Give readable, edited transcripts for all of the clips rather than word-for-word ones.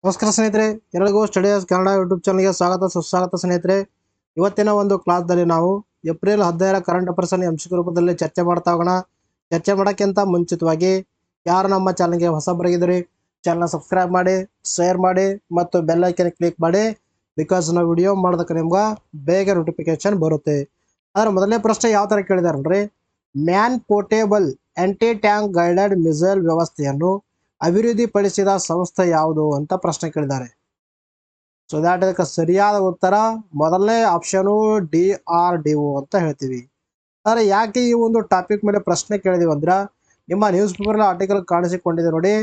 ನಮಸ್ಕಾರ ಸ್ನೇಹಿತರೆ, ಎಲ್ಲರಿಗೂ ಸ್ಟಡಿಯಸ್ ಕನ್ನಡ ಯೂಟ್ಯೂಬ್ ಚಾನಲ್ಗೆ ಸ್ವಾಗತ ಸುಸ್ವಾಗತ ಸ್ನೇಹಿತರೆ. ಇವತ್ತಿನ ಒಂದು ಕ್ಲಾಸ್ದಲ್ಲಿ ನಾವು ಏಪ್ರಿಲ್ 15 ಕರೆಂಟ್ ಅಫೇರ್ಸ್ ಅನ್ನು MCQ ರೂಪದಲ್ಲಿ ಚರ್ಚೆ ಮಾಡ್ತಾ ಹೋಗೋಣ. ಚರ್ಚೆ ಮಾಡೋಕ್ಕಿಂತ ಮುಂಚಿತವಾಗಿ ಯಾರು ನಮ್ಮ ಚಾನಲ್ಗೆ ಹೊಸಬರಾಗಿದ್ದೀರಿ ಚಾನಲ್ ಸಬ್ಸ್ಕ್ರೈಬ್ ಮಾಡಿ, ಶೇರ್ ಮಾಡಿ ಮತ್ತು ಬೆಲ್ ಐಕನ್ ಕ್ಲಿಕ್ ಮಾಡಿ. ಬಿಕಾಸ್ ನಾವು ವಿಡಿಯೋ ಮಾಡೋದಕ್ಕೆ ನಿಮ್ಗೆ ಬೇಗ ನೋಟಿಫಿಕೇಶನ್ ಬರುತ್ತೆ. ಅದರ ಮೊದಲನೇ ಪ್ರಶ್ನೆ ಯಾವ ಥರ ಕೇಳಿದಾರೆ ನೋಡ್ರಿ. Man portable aunty tank guided missile ವ್ಯವಸ್ಥೆಯನ್ನು ಅಭಿವೃದ್ಧಿಪಡಿಸಿದ ಸಂಸ್ಥೆ ಯಾವುದು ಅಂತ ಪ್ರಶ್ನೆ ಕೇಳಿದ್ದಾರೆ. ಸೊ ದ್ಯಾಟ್ ಇದಕ್ಕೆ ಸರಿಯಾದ ಉತ್ತರ ಮೊದಲನೇ ಆಪ್ಷನು DRDO ಅಂತ ಹೇಳ್ತೀವಿ. ಆದರೆ ಯಾಕೆ ಈ ಒಂದು ಟಾಪಿಕ್ ಮೇಲೆ ಪ್ರಶ್ನೆ ಕೇಳಿದೀವಿ ಅಂದ್ರೆ, ನಿಮ್ಮ ನ್ಯೂಸ್ ಪೇಪರ್ ಆರ್ಟಿಕಲ್ ಕಾಣಿಸಿಕೊಂಡಿದೆ ನೋಡಿ,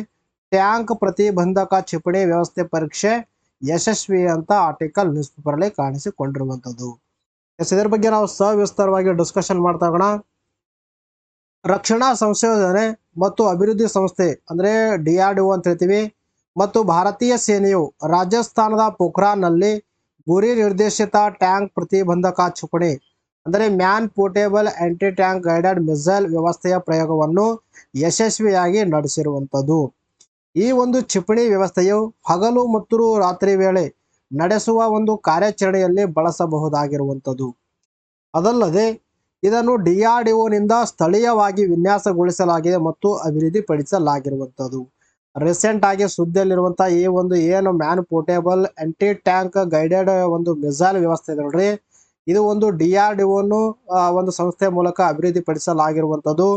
ಟ್ಯಾಂಕ್ ಪ್ರತಿಬಂಧಕ ಕ್ಷಿಪಣಿ ವ್ಯವಸ್ಥೆ ಪರೀಕ್ಷೆ ಯಶಸ್ವಿ ಅಂತ ಆರ್ಟಿಕಲ್ ನ್ಯೂಸ್ ಪೇಪರ್ ಅಲ್ಲಿ ಕಾಣಿಸಿಕೊಂಡಿರುವಂಥದ್ದು. ಇದರ ಬಗ್ಗೆ ನಾವು ಸವಿಸ್ತಾರವಾಗಿ ಡಿಸ್ಕಷನ್ ಮಾಡ್ತಾ ಹೋಗೋಣ. ರಕ್ಷಣಾ ಸಂಶೋಧನೆ ಮತ್ತು ಅಭಿವೃದ್ಧಿ ಸಂಸ್ಥೆ ಅಂದರೆ DRDO ಅಂತ ಹೇಳ್ತೀವಿ ಮತ್ತು ಭಾರತೀಯ ಸೇನೆಯು ರಾಜಸ್ಥಾನದ ಪೋಖ್ರಾನ್ನಲ್ಲಿ ಗುರಿ ನಿರ್ದೇಶಿತ ಟ್ಯಾಂಕ್ ಪ್ರತಿಬಂಧಕ ಕ್ಷಿಪಣಿ ಅಂದರೆ man portable aunty tank guided missile ವ್ಯವಸ್ಥೆಯ ಪ್ರಯೋಗವನ್ನು ಯಶಸ್ವಿಯಾಗಿ ನಡೆಸಿರುವಂಥದ್ದು. ಈ ಒಂದು ಕ್ಷಿಪಣಿ ವ್ಯವಸ್ಥೆಯು ಹಗಲು ಮತ್ತು ರಾತ್ರಿ ವೇಳೆ ನಡೆಸುವ ಒಂದು ಕಾರ್ಯಾಚರಣೆಯಲ್ಲಿ ಬಳಸಬಹುದಾಗಿರುವಂಥದ್ದು. ಅದಲ್ಲದೆ ಇದನ್ನು DRDOನಿಂದ ಸ್ಥಳೀಯವಾಗಿ ವಿನ್ಯಾಸಗೊಳಿಸಲಾಗಿದೆ ಮತ್ತು ಅಭಿವೃದ್ಧಿಪಡಿಸಲಾಗಿರುವಂಥದ್ದು. ರೀಸೆಂಟ್ ಆಗಿ ಸುದ್ದಿಯಲ್ಲಿರುವಂಥ ಈ ಒಂದು ಏನು man portable aunty tank guided ಒಂದು ಮಿಸೈಲ್ ವ್ಯವಸ್ಥೆ ಇದೆ ನೋಡ್ರಿ, ಇದು ಒಂದು DRDOನು ಒಂದು ಸಂಸ್ಥೆಯ ಮೂಲಕ ಅಭಿವೃದ್ಧಿಪಡಿಸಲಾಗಿರುವಂಥದ್ದು.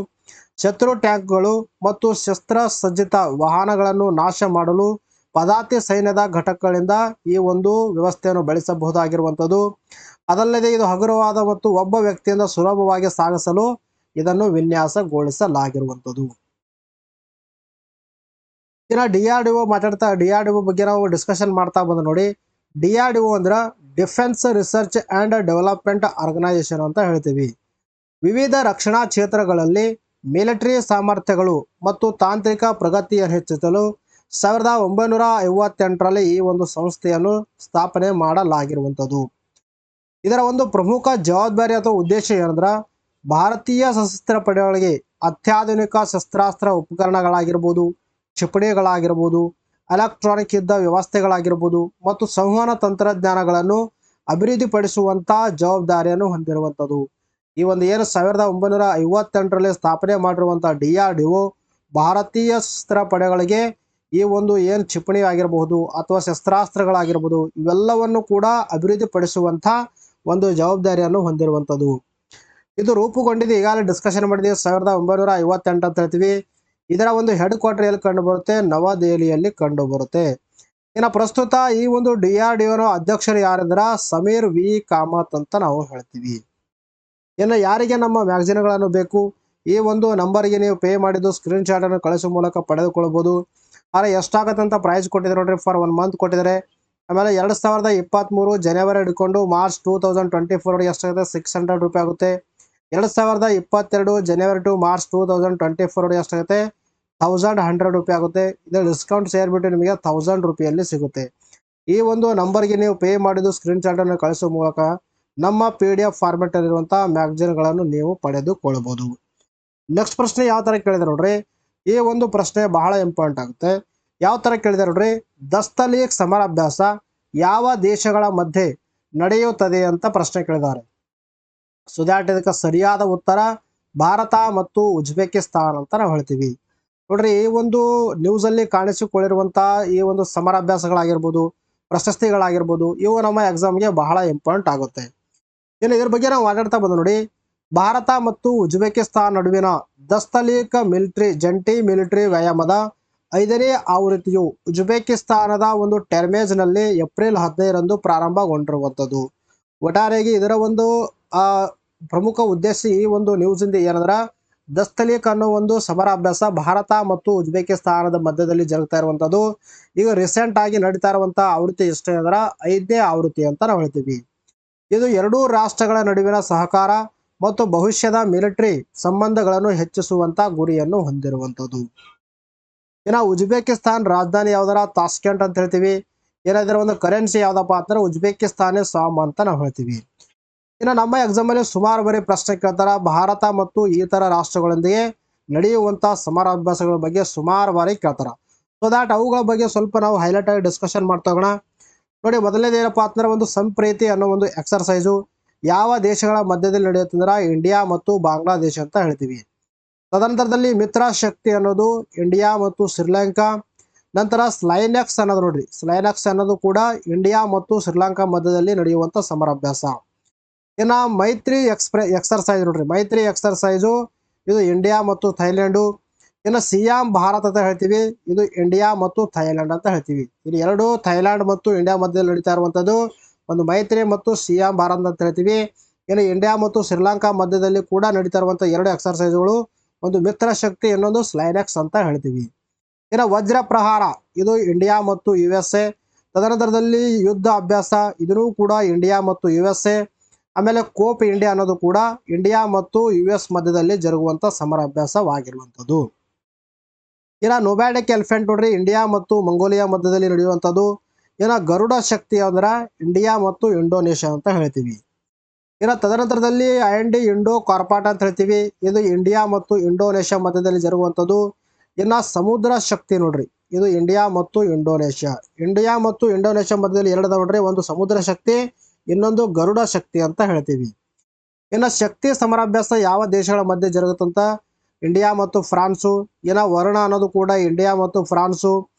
ಶತ್ರು ಟ್ಯಾಂಕ್ಗಳು ಮತ್ತು ಶಸ್ತ್ರಸಜ್ಜಿತ ವಾಹನಗಳನ್ನು ನಾಶ ಮಾಡಲು ಪದಾತಿ ಸೈನ್ಯದ ಘಟಕಗಳಿಂದ ಈ ಒಂದು ವ್ಯವಸ್ಥೆಯನ್ನು ಬಳಸಬಹುದಾಗಿರುವಂಥದ್ದು. ಅದಲ್ಲದೆ ಇದು ಹಗುರವಾದ ಮತ್ತು ಒಬ್ಬ ವ್ಯಕ್ತಿಯಿಂದ ಸುಲಭವಾಗಿ ಸಾಗಿಸಲು ಇದನ್ನು ವಿನ್ಯಾಸಗೊಳಿಸಲಾಗಿರುವಂಥದ್ದು. ಇನ್ನು DRDO ಬಗ್ಗೆ ನಾವು ಡಿಸ್ಕಷನ್ ಮಾಡ್ತಾ ಬಂದ ನೋಡಿ. DRDO ಅಂದ್ರೆ defence research and development organisation ಅಂತ ಹೇಳ್ತೀವಿ. ವಿವಿಧ ರಕ್ಷಣಾ ಕ್ಷೇತ್ರಗಳಲ್ಲಿ ಮಿಲಿಟರಿ ಸಾಮರ್ಥ್ಯಗಳು ಮತ್ತು ತಾಂತ್ರಿಕ ಪ್ರಗತಿಯನ್ನು ಹೆಚ್ಚಿಸಲು 1958ರಲ್ಲಿ ಈ ಒಂದು ಸಂಸ್ಥೆಯನ್ನು ಸ್ಥಾಪನೆ ಮಾಡಲಾಗಿರುವಂಥದ್ದು. ಇದರ ಒಂದು ಪ್ರಮುಖ ಜವಾಬ್ದಾರಿ ಅಥವಾ ಉದ್ದೇಶ ಏನಂದ್ರೆ, ಭಾರತೀಯ ಸಶಸ್ತ್ರ ಪಡೆಗಳಿಗೆ ಅತ್ಯಾಧುನಿಕ ಶಸ್ತ್ರಾಸ್ತ್ರ ಉಪಕರಣಗಳಾಗಿರ್ಬೋದು, ಕ್ಷಿಪಣಿಗಳಾಗಿರ್ಬೋದು, ಎಲೆಕ್ಟ್ರಾನಿಕ್ ಯುದ್ಧ ವ್ಯವಸ್ಥೆಗಳಾಗಿರ್ಬೋದು ಮತ್ತು ಸಂವಹನ ತಂತ್ರಜ್ಞಾನಗಳನ್ನು ಅಭಿವೃದ್ಧಿಪಡಿಸುವಂಥ ಜವಾಬ್ದಾರಿಯನ್ನು ಹೊಂದಿರುವಂಥದ್ದು. ಈ ಒಂದು ಏನು 1958ರಲ್ಲಿ ಸ್ಥಾಪನೆ ಮಾಡಿರುವಂಥ DRDO ಭಾರತೀಯ ಸಶಸ್ತ್ರ ಪಡೆಗಳಿಗೆ ಈ ಒಂದು ಏನು ಕ್ಷಿಪಣಿ ಆಗಿರಬಹುದು ಅಥವಾ ಶಸ್ತ್ರಾಸ್ತ್ರಗಳಾಗಿರ್ಬೋದು ಇವೆಲ್ಲವನ್ನು ಕೂಡ ಅಭಿವೃದ್ಧಿಪಡಿಸುವಂಥ ಒಂದು ಜವಾಬ್ದಾರಿಯನ್ನು ಹೊಂದಿರುವಂಥದ್ದು. ಇದು ರೂಪುಗೊಂಡಿದೆ, ಈಗಾಗಲೇ ಡಿಸ್ಕಷನ್ ಮಾಡಿದ್ದೀವಿ, 1958 ಅಂತ ಹೇಳ್ತೀವಿ. ಇದರ ಒಂದು ಹೆಡ್ ಕ್ವಾರ್ಟರ್ ಎಲ್ಲಿ ಕಂಡು ಬರುತ್ತೆ? ನವದೆಹಲಿಯಲ್ಲಿ ಕಂಡು ಬರುತ್ತೆ. ಇನ್ನು ಪ್ರಸ್ತುತ ಈ ಒಂದು DRDOನ ಅಧ್ಯಕ್ಷರು ಯಾರಿದ್ರ? ಸಮೀರ್ V ಕಾಮತ್ ಅಂತ ನಾವು ಹೇಳ್ತೀವಿ. ಇನ್ನು ಯಾರಿಗೆ ನಮ್ಮ ಮ್ಯಾಗಝಿನ್ಗಳನ್ನು ಬೇಕು, ಈ ಒಂದು ನಂಬರ್ಗೆ ನೀವು ಪೇ ಮಾಡಿದ್ದು ಸ್ಕ್ರೀನ್ ಶಾಟ್ ಅನ್ನು ಕಳಿಸುವ ಮೂಲಕ ಪಡೆದುಕೊಳ್ಬೋದು. ಆದರೆ ಎಷ್ಟಾಗತ್ತೆ ಅಂತ ಪ್ರೈಸ್ ಕೊಟ್ಟಿದ್ದಾರೆ ನೋಡ್ರಿ, ಫಾರ್ 1 ಮಂತ್ ಕೊಟ್ಟಿದ್ದಾರೆ. ಆಮೇಲೆ 2023 ಜನವರಿ ಹಿಡ್ಕೊಂಡು ಮಾರ್ಚ್ 2024 ಎಷ್ಟಾಗುತ್ತೆ? 600 ರೂಪಾಯಿ ಆಗುತ್ತೆ. 2022 ಜನವರಿ ಟು ಮಾರ್ಚ್ 2024 ಎಷ್ಟಾಗುತ್ತೆ? 1100 ರೂಪಾಯಿ ಆಗುತ್ತೆ. ಇದರ ಡಿಸ್ಕೌಂಟ್ ಸೇರಿಬಿಟ್ಟು ನಿಮಗೆ 1000 ರೂಪಾಯಲ್ಲಿ ಸಿಗುತ್ತೆ. ಈ ಒಂದು ನಂಬರ್ಗೆ ನೀವು ಪೇ ಮಾಡಿದ್ದು ಸ್ಕ್ರೀನ್ ಶಾಟ್ ಅನ್ನು ಕಳಿಸುವ ಮೂಲಕ ನಮ್ಮ PDF ಫಾರ್ಮೆಟ್ ಅಲ್ಲಿರುವಂಥ ಮ್ಯಾಗಝಿನ್ಗಳನ್ನು ನೀವು ಪಡೆದುಕೊಳ್ಳಬಹುದು. ನೆಕ್ಸ್ಟ್ ಪ್ರಶ್ನೆ ಯಾವ ಥರ ಕೇಳಿದ್ರೆ ನೋಡ್ರಿ, ಈ ಒಂದು ಪ್ರಶ್ನೆ ಬಹಳ ಇಂಪಾರ್ಟೆಂಟ್ ಆಗುತ್ತೆ. ಯಾವ ಥರ ಕೇಳಿದಾರೆ ನೋಡ್ರಿ, ದಸ್ತಲೀಕ್ ಸಮರಾಭ್ಯಾಸ ಯಾವ ದೇಶಗಳ ಮಧ್ಯೆ ನಡೆಯುತ್ತದೆ ಅಂತ ಪ್ರಶ್ನೆ ಕೇಳಿದ್ದಾರೆ. ಸೊ ದ್ಯಾಟ್ ಇದಕ್ಕೆ ಸರಿಯಾದ ಉತ್ತರ ಭಾರತ ಮತ್ತು ಉಜ್ಬೇಕಿಸ್ತಾನ್ ಅಂತ ನಾವು ಹೇಳ್ತೀವಿ. ನೋಡ್ರಿ, ಈ ಒಂದು ನ್ಯೂಸಲ್ಲಿ ಕಾಣಿಸಿಕೊಂಡಿರುವಂಥ ಈ ಒಂದು ಸಮರಾಭ್ಯಾಸಗಳಾಗಿರ್ಬೋದು, ಪ್ರಶಸ್ತಿಗಳಾಗಿರ್ಬೋದು, ಇವು ನಮ್ಮ ಎಕ್ಸಾಮ್ಗೆ ಬಹಳ ಇಂಪಾರ್ಟೆಂಟ್ ಆಗುತ್ತೆ. ಇನ್ನು ಇದ್ರ ಬಗ್ಗೆ ನಾವು ಮಾತಾಡ್ತಾ ಬಂದು ನೋಡಿ, ಭಾರತ ಮತ್ತು ಉಜ್ಬೇಕಿಸ್ತಾನ್ ನಡುವಿನ ದಸ್ತಲೀಕ್ ಜಂಟಿ ಮಿಲಿಟರಿ ವ್ಯಾಯಾಮದ 5ನೇ ಆವೃತ್ತಿಯು ಉಜ್ಬೇಕಿಸ್ತಾನದ ಒಂದು ಟೆರ್ಮೇಜ್ನಲ್ಲಿ ಏಪ್ರಿಲ್ 15ರಂದು ಪ್ರಾರಂಭಗೊಂಡಿರುವಂಥದ್ದು. ಒಟ್ಟಾರೆಯಾಗಿ ಇದರ ಒಂದು ಪ್ರಮುಖ ಉದ್ದೇಶ ಈ ಒಂದು ನ್ಯೂಸಿಂದ ಏನಂದ್ರೆ, ದಸ್ತಲೀಕ್ ಅನ್ನೋ ಒಂದು ಸಮರಾಭ್ಯಾಸ ಭಾರತ ಮತ್ತು ಉಜ್ಬೇಕಿಸ್ತಾನದ ಮಧ್ಯದಲ್ಲಿ ಜರುಗ್ತಾ ಇರುವಂಥದ್ದು. ಈಗ ರೀಸೆಂಟ್ ಆಗಿ ನಡೀತಾ ಇರುವಂಥ ಆವೃತ್ತಿ ಎಷ್ಟೇ ಅಂದ್ರೆ 5ನೇ ಆವೃತ್ತಿ ಅಂತ ನಾವು ಹೇಳ್ತೀವಿ. ಇದು ಎರಡೂ ರಾಷ್ಟ್ರಗಳ ನಡುವಿನ ಸಹಕಾರ ಮತ್ತು ಭವಿಷ್ಯದ ಮಿಲಿಟರಿ ಸಂಬಂಧಗಳನ್ನು ಹೆಚ್ಚಿಸುವಂತ ಗುರಿಯನ್ನು ಹೊಂದಿರುವಂಥದ್ದು. ಇನ್ನು ಉಜ್ಬೇಕಿಸ್ತಾನ್ ರಾಜಧಾನಿ ಯಾವ್ದಾರ? ತಾಷ್ಕೆಂಟ್ ಅಂತ ಹೇಳ್ತೀವಿ. ಏನಾದ್ರೆ ಒಂದು ಕರೆನ್ಸಿ ಯಾವ್ದಪ್ಪ ಅಂದ್ರೆ ಉಜ್ಬೇಕಿಸ್ತಾನಿ ಸಾಮ್ ಅಂತ ನಾವು ಹೇಳ್ತೀವಿ. ಇನ್ನು ನಮ್ಮ ಎಕ್ಸಾಮ್ ಅಲ್ಲಿ ಸುಮಾರು ಬಾರಿ ಪ್ರಶ್ನೆ ಕೇಳ್ತಾರ, ಭಾರತ ಮತ್ತು ಇತರ ರಾಷ್ಟ್ರಗಳೊಂದಿಗೆ ನಡೆಯುವಂತ ಸಮರಾಭ್ಯಾಸಗಳ ಬಗ್ಗೆ ಸುಮಾರು ಬಾರಿ ಕೇಳ್ತಾರ. ಸೊ ದಾಟ್ ಅವುಗಳ ಬಗ್ಗೆ ಸ್ವಲ್ಪ ನಾವು ಹೈಲೈಟ್ ಆಗಿ ಡಿಸ್ಕಷನ್ ಮಾಡ್ತಾ ಹೋಗೋಣ. ನೋಡಿ, ಮೊದಲನೇದು ಏನಪ್ಪಾ ಅಂತಂದ್ರೆ ಒಂದು ಸಂಪ್ರೀತಿ ಅನ್ನೋ ಒಂದು ಎಕ್ಸರ್ಸೈಸು ಯಾವ ದೇಶಗಳ ಮಧ್ಯದಲ್ಲಿ ನಡೆಯುತ್ತಂದ್ರೆ ಇಂಡಿಯಾ ಮತ್ತು ಬಾಂಗ್ಲಾದೇಶ ಅಂತ ಹೇಳ್ತೀವಿ. ತದನಂತರದಲ್ಲಿ ಮಿತ್ರ ಶಕ್ತಿ ಅನ್ನೋದು ಇಂಡಿಯಾ ಮತ್ತು ಶ್ರೀಲಂಕಾ. ನಂತರ ಸ್ಲೈನೆಕ್ಸ್ ಅನ್ನೋದು ನೋಡ್ರಿ, ಸ್ಲೈನೆಕ್ಸ್ ಅನ್ನೋದು ಕೂಡ ಇಂಡಿಯಾ ಮತ್ತು ಶ್ರೀಲಂಕಾ ಮಧ್ಯದಲ್ಲಿ ನಡೆಯುವಂತ ಸಮರಾಭ್ಯಾಸ. ಇನ್ನ ಮೈತ್ರಿ ಎಕ್ಸರ್ಸೈಸ್ ನೋಡ್ರಿ, ಮೈತ್ರಿ ಎಕ್ಸರ್ಸೈಸು ಇದು ಇಂಡಿಯಾ ಮತ್ತು ಥೈಲ್ಯಾಂಡು. ಇನ್ನು ಸಿಯಾಮ್ ಭಾರತ್ ಅಂತ ಹೇಳ್ತೀವಿ, ಇದು ಇಂಡಿಯಾ ಮತ್ತು ಥೈಲ್ಯಾಂಡ್ ಅಂತ ಹೇಳ್ತೀವಿ. ಇದು ಎರಡು ಥೈಲ್ಯಾಂಡ್ ಮತ್ತು ಇಂಡಿಯಾ ಮಧ್ಯದಲ್ಲಿ ನಡೀತಾ ಇರುವಂತದ್ದು ಒಂದು ಮೈತ್ರಿ ಮತ್ತು ಸಿಯಾಮ್ ಭಾರತ್ ಅಂತ ಹೇಳ್ತೀವಿ. ಇನ್ನು ಇಂಡಿಯಾ ಮತ್ತು ಶ್ರೀಲಂಕಾ ಮಧ್ಯದಲ್ಲಿ ಕೂಡ ನಡೀತಾ ಇರುವಂತ ಎರಡು ಎಕ್ಸರ್ಸೈಸ್ಗಳು, ಒಂದು ಮಿತ್ರ ಶಕ್ತಿ, ಇನ್ನೊಂದು ಸ್ಲೈನೆಕ್ಸ್ ಅಂತ ಹೇಳ್ತೀವಿ. ಇನ್ನು ವಜ್ರ ಪ್ರಹಾರ ಇದು ಇಂಡಿಯಾ ಮತ್ತು USA. ತದನಂತರದಲ್ಲಿ ಯುದ್ಧ ಅಭ್ಯಾಸ ಇದೂ ಕೂಡ ಇಂಡಿಯಾ ಮತ್ತು USA. ಆಮೇಲೆ ಕೋಪ್ ಇಂಡಿಯಾ ಅನ್ನೋದು ಕೂಡ ಇಂಡಿಯಾ ಮತ್ತು US ಮಧ್ಯದಲ್ಲಿ ಜರುಗುವಂತ ಸಮರಾಭ್ಯಾಸವಾಗಿರುವಂಥದ್ದು. ಇನ್ನು ನೊಬ್ಯಾಡಿಕ್ ಎಲಿಫೆಂಟ್ ನೋಡ್ರಿ, ಇಂಡಿಯಾ ಮತ್ತು ಮಂಗೋಲಿಯಾ ಮಧ್ಯದಲ್ಲಿ ನಡೆಯುವಂಥದ್ದು. ಇನ್ನು ಗರುಡ ಶಕ್ತಿ ಅಂದ್ರೆ ಇಂಡಿಯಾ ಮತ್ತು ಇಂಡೋನೇಷ್ಯಾ ಅಂತ ಹೇಳ್ತೀವಿ. ಇನ್ನು ತದನಂತರದಲ್ಲಿ IND ಇಂಡೋ ಕಾರ್ಪಾಟ್ ಅಂತ ಹೇಳ್ತೀವಿ, ಇದು ಇಂಡಿಯಾ ಮತ್ತು ಇಂಡೋನೇಷ್ಯಾ ಮಧ್ಯದಲ್ಲಿ ಜರುಗುವಂಥದ್ದು. ಇನ್ನು ಸಮುದ್ರ ಶಕ್ತಿ ನೋಡ್ರಿ, ಇದು ಇಂಡಿಯಾ ಮತ್ತು ಇಂಡೋನೇಷ್ಯಾ. ಇಂಡಿಯಾ ಮತ್ತು ಇಂಡೋನೇಷ್ಯಾ ಮಧ್ಯದಲ್ಲಿ ಎರಡು ನೋಡ್ರಿ, ಒಂದು ಸಮುದ್ರ ಶಕ್ತಿ, ಇನ್ನೊಂದು ಗರುಡ ಶಕ್ತಿ ಅಂತ ಹೇಳ್ತೀವಿ. ಇನ್ನು ಶಕ್ತಿ ಸಮರಾಭ್ಯಾಸ ಯಾವ ದೇಶಗಳ ಮಧ್ಯೆ ಜರುಗುತ್ತಂತ ಇಂಡಿಯಾ ಮತ್ತು ಫ್ರಾನ್ಸು. ಇನ್ನು ವರುಣ ಅನ್ನೋದು ಕೂಡ ಇಂಡಿಯಾ ಮತ್ತು ಫ್ರಾನ್ಸು.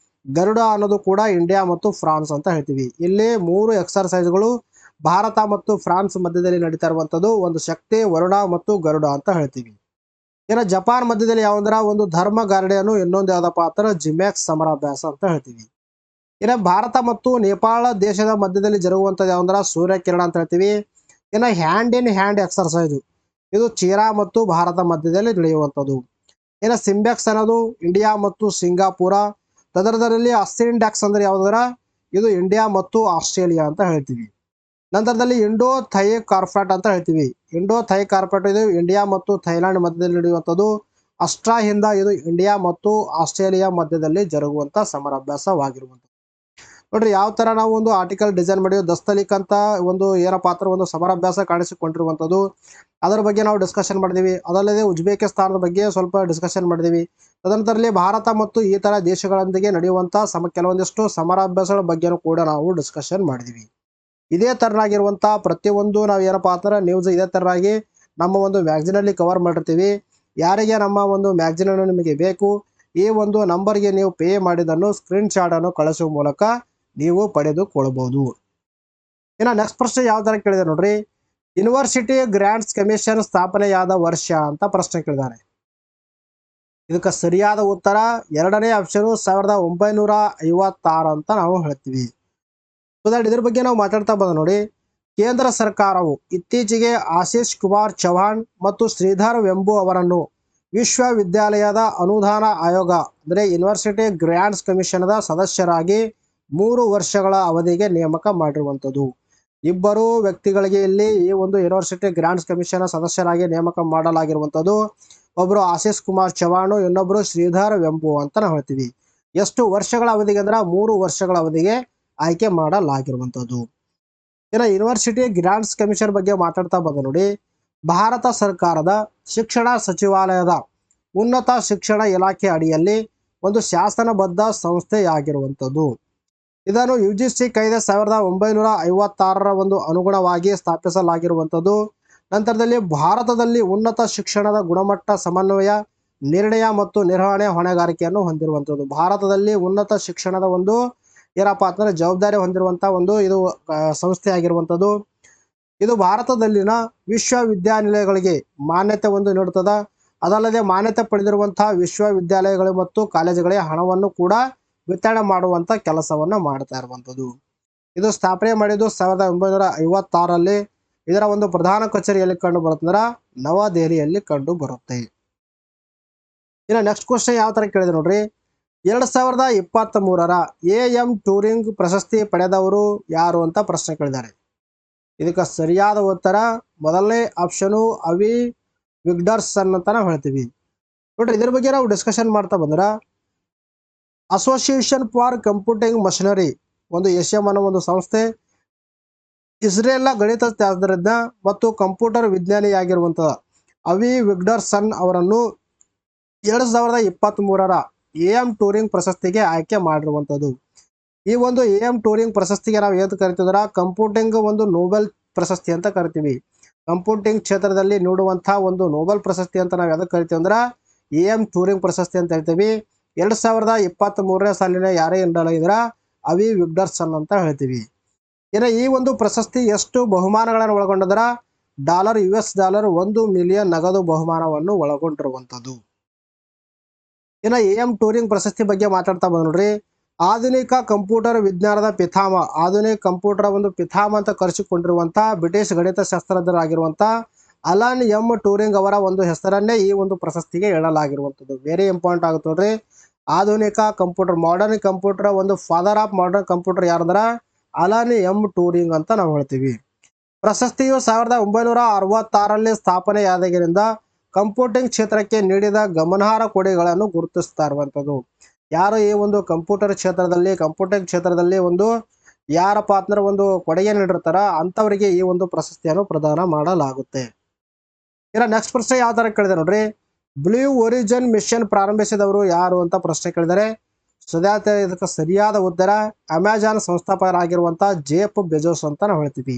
ಗರುಡ ಅನ್ನೋದು ಕೂಡ ಇಂಡಿಯಾ ಮತ್ತು ಫ್ರಾನ್ಸ್ ಅಂತ ಹೇಳ್ತೀವಿ. ಇಲ್ಲಿ ಮೂರು ಎಕ್ಸರ್ಸೈಸ್ಗಳು ಭಾರತ ಮತ್ತು ಫ್ರಾನ್ಸ್ ಮಧ್ಯದಲ್ಲಿ ನಡೀತಾ ಇರುವಂಥದ್ದು, ಒಂದು ಶಕ್ತಿ, ವರುಣ ಮತ್ತು ಗರುಡ ಅಂತ ಹೇಳ್ತೀವಿ. ಇನ್ನು ಜಪಾನ್ ಮಧ್ಯದಲ್ಲಿ ಯಾವಂದ್ರ ಒಂದು ಧರ್ಮ ಗಾರ್ಡಿಯನು, ಇನ್ನೊಂದು ಯಾವ್ದಪ್ಪ ಅಂತಾರೆ ಜಿಮ್ಯಾಕ್ಸ್ ಸಮರಾಭ್ಯಾಸ ಅಂತ ಹೇಳ್ತೀವಿ. ಇನ್ನು ಭಾರತ ಮತ್ತು ನೇಪಾಳ ದೇಶದ ಮಧ್ಯದಲ್ಲಿ ಜರುಗುವಂಥದ್ದು ಯಾವಂದ್ರ ಸೂರ್ಯಕಿರಣ ಅಂತ ಹೇಳ್ತೀವಿ. ಇನ್ನು ಹ್ಯಾಂಡ್ ಇನ್ ಹ್ಯಾಂಡ್ ಎಕ್ಸರ್ಸೈಸು ಇದು ಚೀನಾ ಮತ್ತು ಭಾರತ ಮಧ್ಯದಲ್ಲಿ ನಡೆಯುವಂಥದ್ದು. ಇನ್ನು ಸಿಂಬೆಕ್ಸ್ ಅನ್ನೋದು ಇಂಡಿಯಾ ಮತ್ತು ಸಿಂಗಾಪುರ. ತದರದಲ್ಲಿ ಅಸಿಂಡೆಕ್ಸ್ ಅಂದ್ರೆ ಯಾವ್ದಾರ ಇದು ಇಂಡಿಯಾ ಮತ್ತು ಆಸ್ಟ್ರೇಲಿಯಾ ಅಂತ ಹೇಳ್ತೀವಿ. ನಂತರದಲ್ಲಿ ಇಂಡೋ ಥೈ ಕಾರ್ಪೊರೇಟ್ ಅಂತ ಹೇಳ್ತೀವಿ. ಇಂಡೋ ಥೈ ಕಾರ್ಪೊರೇಟ್ ಇದು ಇಂಡಿಯಾ ಮತ್ತು ಥೈಲ್ಯಾಂಡ್ ಮಧ್ಯದಲ್ಲಿ ನಡೆಯುವಂಥದ್ದು. ಅಷ್ಟ್ರಾಹಿಂದ ಇದು ಇಂಡಿಯಾ ಮತ್ತು ಆಸ್ಟ್ರೇಲಿಯಾ ಮಧ್ಯದಲ್ಲಿ ಜರುಗುವಂತ ಸಮರಾಭ್ಯಾಸವಾಗಿರುವಂಥದ್ದು. ನೋಡ್ರಿ ಯಾವ ತರ ನಾವು ಒಂದು ಆರ್ಟಿಕಲ್ ಡಿಸೈನ್ ಮಾಡಿದ್ವಿ. ದಸ್ತಲಿಕ್ ಅಂತ ಒಂದು ಏನಪ್ಪ ಪಾತ್ರ ಒಂದು ಸಮರಾಭ್ಯಾಸ ಕಾಣಿಸಿಕೊಂಡಿರುವಂಥದ್ದು, ಅದರ ಬಗ್ಗೆ ನಾವು ಡಿಸ್ಕಷನ್ ಮಾಡಿದೀವಿ. ಅದಲ್ಲದೆ ಉಜ್ಬೇಕಿಸ್ತಾನದ ಬಗ್ಗೆ ಸ್ವಲ್ಪ ಡಿಸ್ಕಷನ್ ಮಾಡಿದೀವಿ. ತದನಂತರದಲ್ಲಿ ಭಾರತ ಮತ್ತು ಈ ತರ ದೇಶಗಳೊಂದಿಗೆ ನಡೆಯುವಂತ ಕೆಲವೊಂದಿಷ್ಟು ಸಮರಾಭ್ಯಾಸಗಳ ಬಗ್ಗೆನೂ ಕೂಡ ನಾವು ಡಿಸ್ಕಷನ್ ಮಾಡಿದೀವಿ. ಇದೇ ತರನಾಗಿರುವಂತ ಪ್ರತಿಯೊಂದು ನಾವು ಏನಪ್ಪಾ ಅಂದ್ರೆ ನ್ಯೂಸ್ ಇದೇ ತರನಾಗಿ ನಮ್ಮ ಒಂದು ಮ್ಯಾಗ್ಝಿನ್ ಅಲ್ಲಿ ಕವರ್ ಮಾಡಿರ್ತೀವಿ. ಯಾರಿಗೆ ನಮ್ಮ ಒಂದು ಮ್ಯಾಗ್ಝಿನ್ ಅನ್ನು ನಿಮಗೆ ಬೇಕು, ಈ ಒಂದು ನಂಬರ್ಗೆ ನೀವು ಪೇ ಮಾಡಿದನ್ನು ಸ್ಕ್ರೀನ್ ಶಾಟ್ ಅನ್ನು ಕಳಿಸುವ ಮೂಲಕ ನೀವು ಪಡೆದುಕೊಳ್ಳಬಹುದು. ಇನ್ನು ನೆಕ್ಸ್ಟ್ ಪ್ರಶ್ನೆ ಯಾವ ತರ ಕೇಳಿದೆ ನೋಡ್ರಿ, ಯೂನಿವರ್ಸಿಟಿ ಗ್ರಾಂಟ್ಸ್ ಕಮಿಷನ್ ಸ್ಥಾಪನೆಯಾದ ವರ್ಷ ಅಂತ ಪ್ರಶ್ನೆ ಕೇಳಿದ್ದಾರೆ. ಇದಕ್ಕೆ ಸರಿಯಾದ ಉತ್ತರ ಎರಡನೇ ಆಪ್ಷನ್ 1956 ಅಂತ ನಾವು ಹೇಳ್ತೀವಿ. ಇದ್ರ ಬಗ್ಗೆ ನಾವು ಮಾತಾಡ್ತಾ ಬಂದ ನೋಡಿ, ಕೇಂದ್ರ ಸರ್ಕಾರವು ಇತ್ತೀಚೆಗೆ ಆಶೀಶ್ ಕುಮಾರ್ ಚೌಹಾಣ್ ಮತ್ತು ಶ್ರೀಧರ್ ವೆಂಬು ಅವರನ್ನು ವಿಶ್ವವಿದ್ಯಾಲಯದ ಅನುದಾನ ಆಯೋಗ ಅಂದ್ರೆ ಯೂನಿವರ್ಸಿಟಿ ಗ್ರಾಂಟ್ಸ್ ಕಮಿಷನ್ದ ಸದಸ್ಯರಾಗಿ 3 ವರ್ಷಗಳ ಅವಧಿಗೆ ನೇಮಕ ಮಾಡಿರುವಂಥದ್ದು. ಇಬ್ಬರು ವ್ಯಕ್ತಿಗಳಿಗೆ ಇಲ್ಲಿ ಈ ಒಂದು ಯೂನಿವರ್ಸಿಟಿ ಗ್ರಾಂಟ್ಸ್ ಕಮಿಷನ್ ಸದಸ್ಯರಾಗಿ ನೇಮಕ ಮಾಡಲಾಗಿರುವಂಥದ್ದು. ಒಬ್ರು ಆಶೀಶ್ ಕುಮಾರ್ ಚೌಹಾಣ್, ಇನ್ನೊಬ್ರು ಶ್ರೀಧರ್ ವೆಂಬು ಅಂತ ನಾವು ಹೇಳ್ತೀವಿ. ಎಷ್ಟು ವರ್ಷಗಳ ಅವಧಿಗೆ ಅಂದ್ರೆ 3 ವರ್ಷಗಳ ಅವಧಿಗೆ ಆಯ್ಕೆ ಮಾಡಲಾಗಿರುವಂಥದ್ದು. ಇನ್ನು ಯೂನಿವರ್ಸಿಟಿ ಗ್ರಾಂಟ್ಸ್ ಕಮಿಷನ್ ಬಗ್ಗೆ ಮಾತಾಡ್ತಾ ಬಂದ ನೋಡಿ, ಭಾರತ ಸರ್ಕಾರದ ಶಿಕ್ಷಣ ಸಚಿವಾಲಯದ ಉನ್ನತ ಶಿಕ್ಷಣ ಇಲಾಖೆ ಅಡಿಯಲ್ಲಿ ಒಂದು ಶಾಸನಬದ್ಧ ಸಂಸ್ಥೆಯಾಗಿರುವಂಥದ್ದು. ಇದನ್ನು UGC ಕಾಯ್ದೆ 1956 ಒಂದು ಅನುಗುಣವಾಗಿ ಸ್ಥಾಪಿಸಲಾಗಿರುವಂಥದ್ದು. ನಂತರದಲ್ಲಿ ಭಾರತದಲ್ಲಿ ಉನ್ನತ ಶಿಕ್ಷಣದ ಗುಣಮಟ್ಟ ಸಮನ್ವಯ, ನಿರ್ಣಯ ಮತ್ತು ನಿರ್ವಹಣೆ ಹೊಣೆಗಾರಿಕೆಯನ್ನು ಹೊಂದಿರುವಂಥದ್ದು. ಭಾರತದಲ್ಲಿ ಉನ್ನತ ಶಿಕ್ಷಣದ ಒಂದು ಏನಪ್ಪಾ ಅಂತಂದ್ರೆ ಜವಾಬ್ದಾರಿ ಹೊಂದಿರುವಂತ ಒಂದು ಇದು ಸಂಸ್ಥೆ ಆಗಿರುವಂಥದ್ದು. ಇದು ಭಾರತದಲ್ಲಿನ ವಿಶ್ವವಿದ್ಯಾನಿಲಯಗಳಿಗೆ ಮಾನ್ಯತೆ ಒಂದು ನೀಡುತ್ತದೆ. ಅದಲ್ಲದೆ ಮಾನ್ಯತೆ ಪಡೆದಿರುವಂತಹ ವಿಶ್ವವಿದ್ಯಾಲಯಗಳು ಮತ್ತು ಕಾಲೇಜುಗಳಿಗೆ ಹಣವನ್ನು ಕೂಡ ವಿತರಣೆ ಮಾಡುವಂತ ಕೆಲಸವನ್ನ ಮಾಡ್ತಾ ಇರುವಂಥದ್ದು. ಇದು ಸ್ಥಾಪನೆ ಮಾಡಿದ್ದು 1956ರಲ್ಲಿ. ಇದರ ಒಂದು ಪ್ರಧಾನ ಕಚೇರಿಯಲ್ಲಿ ಕಂಡು ಬರುತ್ತಂದ್ರ ನವದೆಹಲಿಯಲ್ಲಿ ಕಂಡು ಬರುತ್ತೆ. ಇನ್ನು ನೆಕ್ಸ್ಟ್ ಕ್ವಶನ್ ಯಾವ ತರ ಕೇಳಿದೆ ನೋಡ್ರಿ, 2023ರ AM ಟೂರಿಂಗ್ ಪ್ರಶಸ್ತಿ ಪಡೆದವರು ಯಾರು ಅಂತ ಪ್ರಶ್ನೆ ಕೇಳಿದ್ದಾರೆ. ಇದಕ್ಕೆ ಸರಿಯಾದ ಉತ್ತರ ಮೊದಲನೇ ಆಪ್ಷನು ಅವಿ ವಿಗ್ಡರ್ಸನ್ ಅಂತ ನಾವು ಹೇಳ್ತೀವಿ. ನೋಡ್ರಿ ಇದ್ರ ಬಗ್ಗೆ ನಾವು ಡಿಸ್ಕಷನ್ ಮಾಡ್ತಾ ಬಂದ್ರ, ಅಸೋಸಿಯೇಷನ್ ಫಾರ್ ಕಂಪ್ಯೂಟಿಂಗ್ ಮಷಿನರಿ ಒಂದು ಏಷ್ಯಾ ಅನ್ನೋ ಒಂದು ಸಂಸ್ಥೆ ಇಸ್ರೇಲ್ನ ಗಣಿತಶಾಸ್ತ್ರಜ್ಞ ಮತ್ತು ಕಂಪ್ಯೂಟರ್ ವಿಜ್ಞಾನಿಯಾಗಿರುವಂತಹ ಅವಿ ವಿಗ್ಡರ್ಸನ್ ಅವರನ್ನು 2023ರ AM ಟೂರಿಂಗ್ ಪ್ರಶಸ್ತಿಗೆ ಆಯ್ಕೆ ಮಾಡಿರುವಂಥದ್ದು. ಈ ಒಂದು AM ಟೂರಿಂಗ್ ಪ್ರಶಸ್ತಿಗೆ ನಾವು ಏನು ಕರಿತೀವಿ ಕಂಪ್ಯೂಟಿಂಗ್ ಒಂದು ನೋಬೆಲ್ ಪ್ರಶಸ್ತಿ ಅಂತ ಕರಿತೀವಿ. ಕಂಪ್ಯೂಟಿಂಗ್ ಕ್ಷೇತ್ರದಲ್ಲಿ ನೀಡುವಂತಹ ಒಂದು ನೋಬೆಲ್ ಪ್ರಶಸ್ತಿ ಅಂತ ನಾವು ಯಾವ್ದಕ್ಕೆ ಕರಿತೀವಿ ಅಂದ್ರೆ AM ಟೂರಿಂಗ್ ಪ್ರಶಸ್ತಿ ಅಂತ ಹೇಳ್ತೀವಿ. 2023ನೇ ಸಾಲಿನ ಯಾರೇ ನೀಡಲಾಗಿದ್ರ ಅವಿ ವಿಗ್ಡರ್ಸನ್ ಅಂತ ಹೇಳ್ತೀವಿ. ಇನ್ನು ಈ ಒಂದು ಪ್ರಶಸ್ತಿ ಎಷ್ಟು ಬಹುಮಾನಗಳನ್ನು ಒಳಗೊಂಡದರ US ಡಾಲರ್ 1 ಮಿಲಿಯನ್ ನಗದು ಬಹುಮಾನವನ್ನು ಒಳಗೊಂಡಿರುವಂಥದ್ದು. ಇನ್ನು AM ಟೂರಿಂಗ್ ಪ್ರಶಸ್ತಿ ಬಗ್ಗೆ ಮಾತಾಡ್ತಾ ಬಂದ್ರಿ. ಆಧುನಿಕ ಕಂಪ್ಯೂಟರ್ ವಿಜ್ಞಾನದ ಪಿತಾಮಹ, ಆಧುನಿಕ ಕಂಪ್ಯೂಟರ್ ಒಂದು ಪಿತಾಮಹ ಅಂತ ಕರೆಸಿಕೊಂಡಿರುವಂತಹ ಬ್ರಿಟಿಷ್ ಗಣಿತ ಶಾಸ್ತ್ರಜ್ಞರಾಗಿರುವಂತಹ ಅಲನ್ ಎಂ ಟೂರಿಂಗ್ ಅವರ ಒಂದು ಹೆಸರನ್ನೇ ಈ ಒಂದು ಪ್ರಶಸ್ತಿಗೆ ಹೇಳಲಾಗಿರುವಂಥದ್ದು. ವೆರಿ ಇಂಪಾರ್ಟೆಂಟ್ ಆಗುತ್ತೆ ನೋಡ್ರಿ. ಆಧುನಿಕ ಕಂಪ್ಯೂಟರ್, ಮಾಡರ್ನ್ ಕಂಪ್ಯೂಟರ್ ಒಂದು ಫಾದರ್ ಆಫ್ ಮಾಡರ್ನ್ ಕಂಪ್ಯೂಟರ್ ಯಾರಂದ್ರ ಅಲನ್ ಎಂ ಟೂರಿಂಗ್ ಅಂತ ನಾವು ಹೇಳ್ತೀವಿ. ಪ್ರಶಸ್ತಿಯು 1966ರಲ್ಲಿ ಸ್ಥಾಪನೆಯಾದಾಗಿನಿಂದ ಕಂಪ್ಯೂಟಿಂಗ್ ಕ್ಷೇತ್ರಕ್ಕೆ ನೀಡಿದ ಗಮನಾರ್ಹ ಕೊಡುಗೆಗಳನ್ನು ಗುರುತಿಸ್ತಾ ಇರುವಂಥದ್ದು. ಯಾರು ಈ ಒಂದು ಕಂಪ್ಯೂಟಿಂಗ್ ಕ್ಷೇತ್ರದಲ್ಲಿ ಒಂದು ಯಾರಪ್ಪ ಅಂದ್ರೆ ಒಂದು ಕೊಡುಗೆ ನೀಡಿರ್ತಾರ ಅಂತವರಿಗೆ ಈ ಒಂದು ಪ್ರಶಸ್ತಿಯನ್ನು ಪ್ರದಾನ ಮಾಡಲಾಗುತ್ತೆ. ಇನ್ನು ನೆಕ್ಸ್ಟ್ ಪ್ರಶ್ನೆ ಯಾವ ತರ ಕೇಳಿದೆ ನೋಡ್ರಿ. ಬ್ಲೂ ಒರಿಜಿನ್ ಮಿಷನ್ ಪ್ರಾರಂಭಿಸಿದವರು ಯಾರು ಅಂತ ಪ್ರಶ್ನೆ ಕೇಳಿದರೆ ಇದಕ್ಕೆ ಸರಿಯಾದ ಉತ್ತರ ಅಮೆಜಾನ್ ಸಂಸ್ಥಾಪಕರಾಗಿರುವಂತಹ ಜೆಫ್ ಬೆಜೋಸ್ ಅಂತ ನಾವು ಹೇಳ್ತೀವಿ.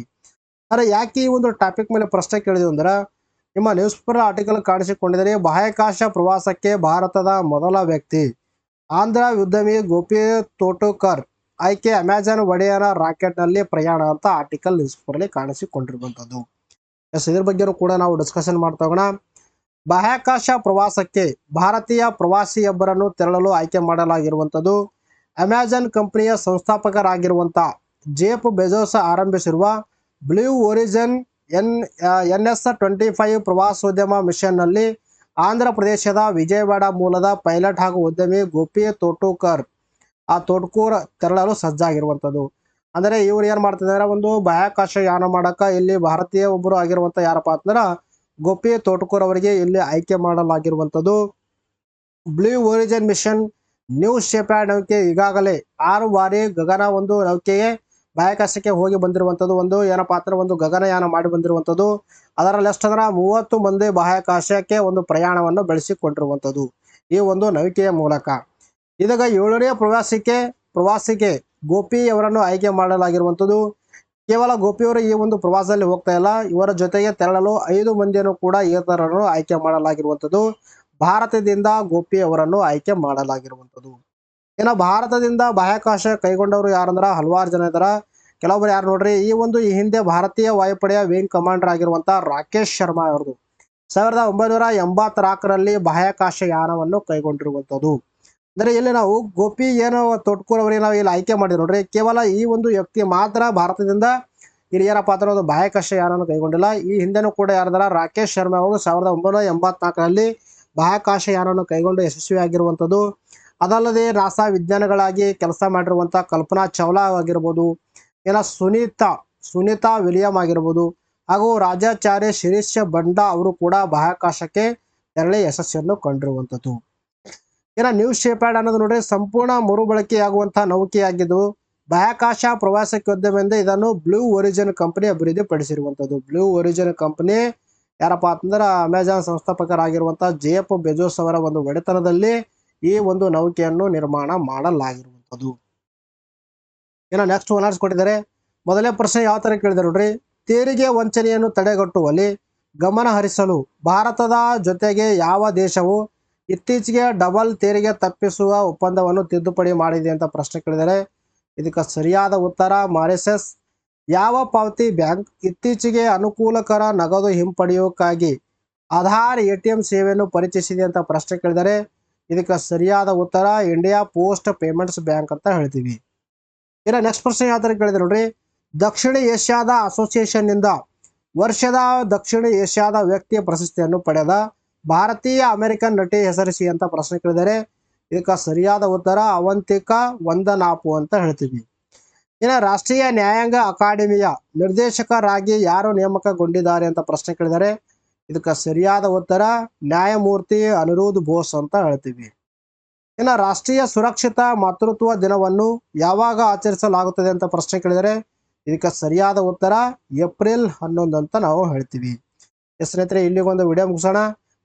ಆದರೆ ಯಾಕೆ ಈ ಒಂದು ಟಾಪಿಕ್ ಮೇಲೆ ಪ್ರಶ್ನೆ ಕೇಳಿದ್ವಿ ಅಂದ್ರೆ ನಿಮ್ಮ ನ್ಯೂಸ್ ಪೇಪರ್ ಆರ್ಟಿಕಲ್ ಕಾಣಿಸಿಕೊಂಡಿದರೆ ಬಾಹ್ಯಾಕಾಶ ಪ್ರವಾಸಕ್ಕೆ ಭಾರತದ ಮೊದಲ ವ್ಯಕ್ತಿ ಆಂಧ್ರ ಉದ್ಯಮಿ ಗೋಪಿ ತೋಟುಕರ್ ಆಯ್ಕೆ ಅಮೆಜಾನ್ ಒಡೆಯರ ರಾಕೆಟ್ನಲ್ಲಿ ಪ್ರಯಾಣ ಅಂತ ಆರ್ಟಿಕಲ್ ನ್ಯೂಸ್ ಪೇಪರ್ ಕಾಣಿಸಿಕೊಂಡಿರುವಂಥದ್ದು. ಇದ್ರ ಬಗ್ಗೆನೂ ಕೂಡ ನಾವು ಡಿಸ್ಕಷನ್ ಮಾಡ್ತಾ ಹೋಗೋಣ. ಬಾಹ್ಯಾಕಾಶ ಪ್ರವಾಸಕ್ಕೆ ಭಾರತೀಯ ಪ್ರವಾಸಿಯೊಬ್ಬರನ್ನು ತೆರಳಲು ಆಯ್ಕೆ ಮಾಡಲಾಗಿರುವಂಥದ್ದು. ಅಮೆಜಾನ್ ಕಂಪನಿಯ ಸಂಸ್ಥಾಪಕರಾಗಿರುವಂತಹ ಜೆಫ್ ಬೆಜೋಸ್ ಆರಂಭಿಸಿರುವ ಬ್ಲೂ ಒರಿಜಿನ್ NS-25 ಪ್ರವಾಸೋದ್ಯಮ ಮಿಷನ್ನಲ್ಲಿ ಆಂಧ್ರ ಪ್ರದೇಶದ ವಿಜಯವಾಡ ಮೂಲದ ಪೈಲಟ್ ಹಾಗೂ ಉದ್ಯಮಿ ಗೋಪಿ ತೋಟುಕರ್ ತೆರಳಲು ಸಜ್ಜಾಗಿರುವಂಥದ್ದು. ಅಂದರೆ ಇವ್ರು ಏನ್ ಮಾಡ್ತಿದ್ದಾರೆ, ಒಂದು ಬಾಹ್ಯಾಕಾಶ ಯಾನ ಮಾಡಕ ಇಲ್ಲಿ ಭಾರತೀಯ ಒಬ್ಬರು ಆಗಿರುವಂತ ಯಾರಪ್ಪ ಅಂದ್ರೆ ಗೋಪಿ ತೋಟುಕರ್ ಅವರಿಗೆ ಇಲ್ಲಿ ಆಯ್ಕೆ ಮಾಡಲಾಗಿರುವಂಥದ್ದು. Blue Origin mission New Shepard ನೌಕೆ ಈಗಾಗಲೇ 6 ಬಾರಿ ಗಗನ ಒಂದು ನೌಕೆಗೆ ಬಾಹ್ಯಾಕಾಶಕ್ಕೆ ಹೋಗಿ ಬಂದಿರುವಂಥದ್ದು. ಒಂದು ಏನಪ್ಪಾ ಅಂದ್ರೆ ಒಂದು ಗಗನಯಾನ ಮಾಡಿ ಬಂದಿರುವಂಥದ್ದು. ಅದರಲ್ಲಿ ಎಷ್ಟಂದ್ರೆ 30 ಮಂದಿ ಬಾಹ್ಯಾಕಾಶಕ್ಕೆ ಒಂದು ಪ್ರಯಾಣವನ್ನು ಬೆಳೆಸಿಕೊಂಡಿರುವಂಥದ್ದು ಈ ಒಂದು ನೌಕೆಯ ಮೂಲಕ. ಇದಾಗ 7ನೇ ಪ್ರವಾಸಿಗೆ ಗೋಪಿ ಅವರನ್ನು ಆಯ್ಕೆ ಮಾಡಲಾಗಿರುವಂಥದ್ದು. ಕೇವಲ ಗೋಪಿಯವರು ಈ ಒಂದು ಪ್ರವಾಸದಲ್ಲಿ ಹೋಗ್ತಾ ಇಲ್ಲ, ಇವರ ಜೊತೆಗೆ ತೆರಳಲು 5 ಮಂದಿಯನ್ನು ಕೂಡ ಇತರರನ್ನು ಆಯ್ಕೆ ಮಾಡಲಾಗಿರುವಂಥದ್ದು. ಭಾರತದಿಂದ ಗೋಪಿ ಅವರನ್ನು ಆಯ್ಕೆ ಮಾಡಲಾಗಿರುವಂಥದ್ದು. ಇನ್ನು ಭಾರತದಿಂದ ಬಾಹ್ಯಾಕಾಶ ಕೈಗೊಂಡವರು ಯಾರಂದ್ರ ಹಲವಾರು ಜನ ಇದಾರ. ಕೆಲವೊಬ್ರು ಯಾರು ನೋಡ್ರಿ, ಈ ಹಿಂದೆ ಭಾರತೀಯ ವಾಯುಪಡೆಯ ವಿಂಗ್ ಕಮಾಂಡರ್ ಆಗಿರುವಂತಹ ರಾಕೇಶ್ ಶರ್ಮಾ ಅವರದು 1984ರಲ್ಲಿ ಬಾಹ್ಯಾಕಾಶ ಯಾನವನ್ನು ಕೈಗೊಂಡಿರುವಂಥದ್ದು. ಅಂದ್ರೆ ಇಲ್ಲಿ ನಾವು ಗೋಪಿ ಏನೋ ತೋಟ್ಕೂರ್ ಅವರಿಗೆ ನಾವು ಇಲ್ಲಿ ಆಯ್ಕೆ ಮಾಡಿದ್ರು ನೋಡ್ರಿ. ಕೇವಲ ಈ ಒಂದು ವ್ಯಕ್ತಿ ಮಾತ್ರ ಭಾರತದಿಂದ ಇಲ್ಲಿ ಏನಪ್ಪಾ ಅಂದ್ರೆ ಒಂದು ಬಾಹ್ಯಾಕಾಶ ಯಾನವನ್ನು ಕೈಗೊಂಡಿಲ್ಲ. ಈ ಹಿಂದೆನೂ ಕೂಡ ಯಾರದಾರ ರಾಕೇಶ್ ಶರ್ಮಾ ಅವರು 1984ರಲ್ಲಿ ಬಾಹ್ಯಾಕಾಶ ಯಾನವನ್ನು ಕೈಗೊಂಡು ಯಶಸ್ವಿಯಾಗಿರುವಂಥದ್ದು. ಅದಲ್ಲದೆ ನಾಸಾ ವಿಜ್ಞಾನಿಗಳಾಗಿ ಕೆಲಸ ಮಾಡಿರುವಂತಹ ಕಲ್ಪನಾ ಚಾವ್ಲಾ ಆಗಿರ್ಬೋದು, ಸುನೀತಾ ವಿಲಿಯಂ ಆಗಿರ್ಬೋದು, ಹಾಗೂ ರಾಜಾಚಾರ್ಯ ಶಿರೀಶ್ ಬಂಡಾ ಅವರು ಕೂಡ ಬಾಹ್ಯಾಕಾಶಕ್ಕೆ ತೆರಳಿ ಯಶಸ್ಸನ್ನು ಕಂಡಿರುವಂಥದ್ದು. ಇನ್ನು ನ್ಯೂ ಶೆಪರ್ಡ್ ಅನ್ನೋದು ನೋಡ್ರಿ ಸಂಪೂರ್ಣ ಮರುಬಳಕೆಯಾಗುವಂತಹ ನೌಕೆಯಾಗಿದ್ದು ಬಾಹ್ಯಾಕಾಶ ಪ್ರವಾಸಕ್ಕೆ ಉದ್ಯಮದಿಂದ ಇದನ್ನು ಬ್ಲೂ ಒರಿಜಿನ್ ಕಂಪನಿ ಅಭಿವೃದ್ಧಿ ಪಡಿಸಿರುವಂಥದ್ದು. ಬ್ಲೂ ಒರಿಜಿನ್ ಕಂಪನಿ ಯಾರಪ್ಪ ಅಂತಂದ್ರೆ ಅಮೆಜಾನ್ ಸಂಸ್ಥಾಪಕರಾಗಿರುವಂತಹ ಜೆಫ್ ಬೆಜೋಸ್ ಅವರ ಒಂದು ಒಡೆತನದಲ್ಲಿ ಈ ಒಂದು ನೌಕೆಯನ್ನು ನಿರ್ಮಾಣ ಮಾಡಲಾಗಿರುವಂಥದ್ದು. ಇನ್ನು ನೆಕ್ಸ್ಟ್ ಓನರ್ಸ್ ಕೊಟ್ಟಿದ್ದಾರೆ. ಮೊದಲನೇ ಪ್ರಶ್ನೆ ಯಾವ ತರ ಕೇಳಿದ್ದಾರೆ ನೋಡ್ರಿ. ತೆರಿಗೆ ವಂಚನೆಯನ್ನು ತಡೆಗಟ್ಟುವಲ್ಲಿ ಗಮನ ಹರಿಸಲು ಭಾರತದ ಜೊತೆಗೆ ಯಾವ ದೇಶವು ಇತ್ತೀಚೆಗೆ ಡಬಲ್ ತೆರಿಗೆ ತಪ್ಪಿಸುವ ಒಪ್ಪಂದವನ್ನು ತಿದ್ದುಪಡಿ ಮಾಡಿದೆ ಅಂತ ಪ್ರಶ್ನೆ ಕೇಳಿದ್ದಾರೆ. ಇದಕ್ಕೆ ಸರಿಯಾದ ಉತ್ತರ ಮಾರಿಷಸ್. ಯಾವ ಪಾವತಿ ಬ್ಯಾಂಕ್ ಇತ್ತೀಚೆಗೆ ಅನುಕೂಲಕರ ನಗದು ಹಿಂಪಡೆಯೋಕ್ಕಾಗಿ ಆಧಾರ್ ATM ಸೇವೆಯನ್ನು ಪರಿಚಯಿಸಿದೆ ಅಂತ ಪ್ರಶ್ನೆ ಕೇಳಿದ್ದಾರೆ. ಇದಕ್ಕೆ ಸರಿಯಾದ ಉತ್ತರ ಇಂಡಿಯಾ ಪೋಸ್ಟ್ ಪೇಮೆಂಟ್ಸ್ ಬ್ಯಾಂಕ್ ಅಂತ ಹೇಳ್ತೀವಿ. ಇನ್ನು ನೆಕ್ಸ್ಟ್ ಪ್ರಶ್ನೆ ಯಾವ ತರ ಕೇಳಿದ್ರೆ ನೋಡ್ರಿ. ದಕ್ಷಿಣ ಏಷ್ಯಾದ ಅಸೋಸಿಯೇಷನ್ ನಿಂದ ವರ್ಷದ ದಕ್ಷಿಣ ಏಷ್ಯಾದ ವ್ಯಕ್ತಿಯ ಪ್ರಶಸ್ತಿಯನ್ನು ಪಡೆದ ಭಾರತೀಯ ಅಮೆರಿಕನ್ ನಟಿ ಹೆಸರಿಸಿ ಅಂತ ಪ್ರಶ್ನೆ ಕೇಳಿದರೆ ಇದಕ್ಕೆ ಸರಿಯಾದ ಉತ್ತರ ಅವಂತಿಕಾ ವಂದನಾಪು ಅಂತ ಹೇಳ್ತೀವಿ. ಇನ್ನು ರಾಷ್ಟ್ರೀಯ ನ್ಯಾಯಾಂಗ ಅಕಾಡೆಮಿಯ ನಿರ್ದೇಶಕರಾಗಿ ಯಾರು ನೇಮಕಗೊಂಡಿದ್ದಾರೆ ಅಂತ ಪ್ರಶ್ನೆ ಕೇಳಿದರೆ ಇದಕ್ಕೆ ಸರಿಯಾದ ಉತ್ತರ ನ್ಯಾಯಮೂರ್ತಿ ಅನಿರುದ್ಧ್ ಬೋಸ್ ಅಂತ ಹೇಳ್ತೀವಿ. ಇನ್ನು ರಾಷ್ಟ್ರೀಯ ಸುರಕ್ಷಿತ ಮಾತೃತ್ವ ದಿನವನ್ನು ಯಾವಾಗ ಆಚರಿಸಲಾಗುತ್ತದೆ ಅಂತ ಪ್ರಶ್ನೆ ಕೇಳಿದರೆ ಇದಕ್ಕೆ ಸರಿಯಾದ ಉತ್ತರ ಏಪ್ರಿಲ್ 11 ಅಂತ ನಾವು ಹೇಳ್ತೀವಿ. ಸ್ನೇಹಿತರೆ, ಇಲ್ಲಿಗೊಂದು ವಿಡಿಯೋ ಮುಗಿಸೋಣ.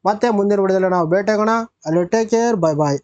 ಮತ್ತೆ ಮುಂದಿನ ವಿಡಿಯೋದಲ್ಲಿ ನಾವು ಭೇಟಿಯಾಗೋಣ. ಅಲ್ಲಿ ಟೇಕ್ ಕೇರ್, ಬೈ ಬಾಯ್.